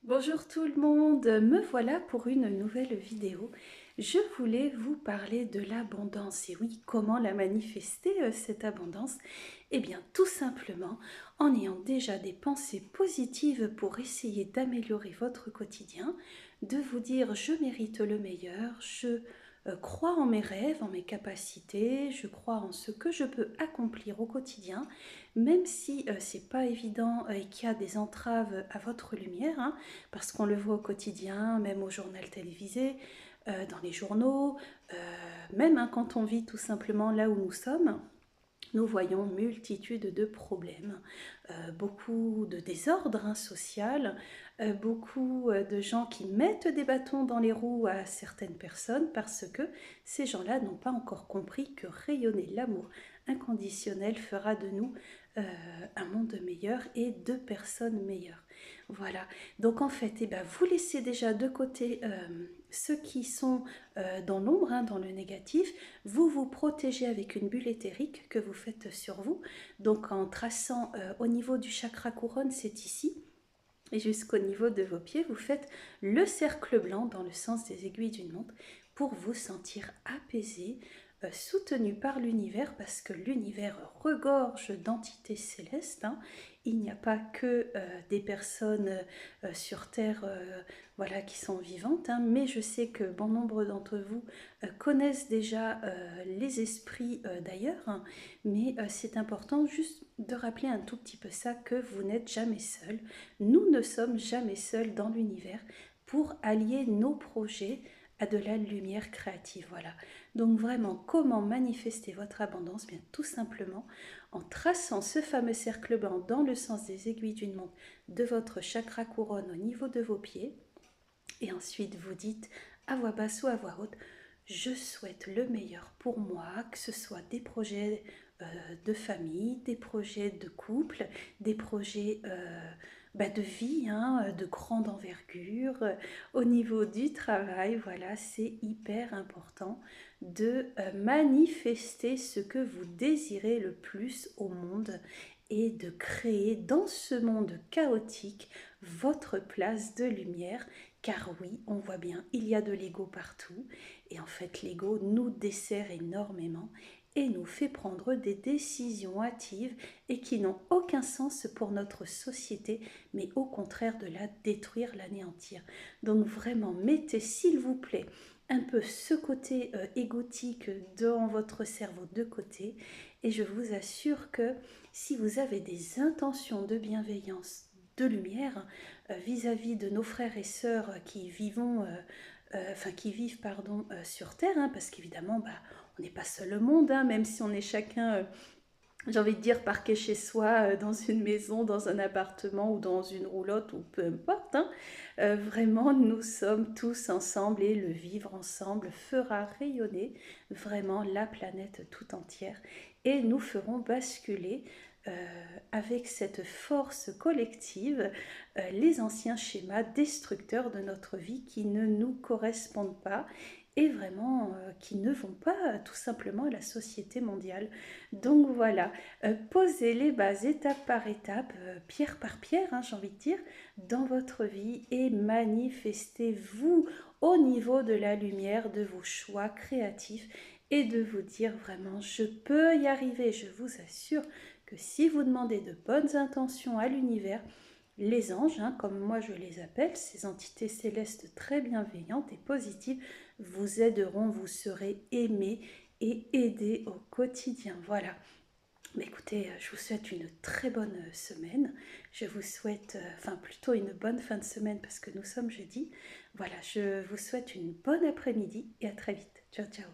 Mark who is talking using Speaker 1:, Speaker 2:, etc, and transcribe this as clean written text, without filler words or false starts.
Speaker 1: Bonjour tout le monde, me voilà pour une nouvelle vidéo. Je voulais vous parler de l'abondance et oui, comment la manifester cette abondance? Eh bien tout simplement en ayant déjà des pensées positives pour essayer d'améliorer votre quotidien, de vous dire je mérite le meilleur, je crois en mes rêves, en mes capacités, je crois en ce que je peux accomplir au quotidien, même si c'est pas évident et qu'il y a des entraves à votre lumière, hein, parce qu'on le voit au quotidien, même au journal télévisé, dans les journaux, même hein, quand on vit tout simplement là où nous sommes. Nous voyons multitude de problèmes, beaucoup de désordre hein, social, beaucoup de gens qui mettent des bâtons dans les roues à certaines personnes parce que ces gens-là n'ont pas encore compris que rayonner l'amour inconditionnel fera de nous un monde meilleur et deux personnes meilleures. Voilà, donc en fait, eh ben, vous laissez déjà de côté ceux qui sont dans l'ombre, hein, dans le négatif, vous vous protégez avec une bulle éthérique que vous faites sur vous, donc en traçant au niveau du chakra couronne, c'est ici, et jusqu'au niveau de vos pieds, vous faites le cercle blanc dans le sens des aiguilles d'une montre pour vous sentir apaisé, soutenu par l'univers parce que l'univers regorge d'entités célestes, hein. Il n'y a pas que des personnes sur Terre voilà, qui sont vivantes, hein, mais je sais que bon nombre d'entre vous connaissent déjà les esprits d'ailleurs, hein, mais c'est important juste de rappeler un tout petit peu ça, que vous n'êtes jamais seul. Nous ne sommes jamais seuls dans l'univers pour allier nos projets à de la lumière créative. Voilà. Donc vraiment, comment manifester votre abondance? Bien tout simplement en traçant ce fameux cercle blanc dans le sens des aiguilles d'une montre de votre chakra couronne au niveau de vos pieds. Et ensuite, vous dites à voix basse ou à voix haute, je souhaite le meilleur pour moi, que ce soit des projets de famille, des projets de couple, des projets de vie, hein, de grande envergure, au niveau du travail. Voilà, c'est hyper important de manifester ce que vous désirez le plus au monde et de créer dans ce monde chaotique votre place de lumière. Car oui, on voit bien, il y a de l'ego partout. Et en fait, l'ego nous dessert énormément et nous fait prendre des décisions hâtives et qui n'ont aucun sens pour notre société, mais au contraire de la détruire, l'anéantir. Donc vraiment, mettez s'il vous plaît un peu ce côté égotique dans votre cerveau de côté, et je vous assure que si vous avez des intentions de bienveillance, de lumière, vis-à-vis de nos frères et sœurs qui vivent sur Terre, hein, parce qu'évidemment, on n'est pas seul au monde, hein, même si on est chacun, j'ai envie de dire, parqué chez soi, dans une maison, dans un appartement ou dans une roulotte ou peu importe, hein. Vraiment, nous sommes tous ensemble et le vivre ensemble fera rayonner vraiment la planète tout entière et nous ferons basculer avec cette force collective les anciens schémas destructeurs de notre vie qui ne nous correspondent pas et vraiment qui ne vont pas tout simplement à la société mondiale. Donc voilà, posez les bases étape par étape, pierre par pierre, hein, j'ai envie de dire, dans votre vie et manifestez-vous au niveau de la lumière de vos choix créatifs et de vous dire vraiment je peux y arriver. Je vous assure que si vous demandez de bonnes intentions à l'univers, les anges, hein, comme moi je les appelle, ces entités célestes très bienveillantes et positives, vous aideront, vous serez aimés et aidés au quotidien. Voilà. Mais écoutez, je vous souhaite une très bonne semaine. Je vous souhaite, enfin plutôt une bonne fin de semaine parce que nous sommes jeudi. Voilà, je vous souhaite une bonne après-midi et à très vite. Ciao, ciao.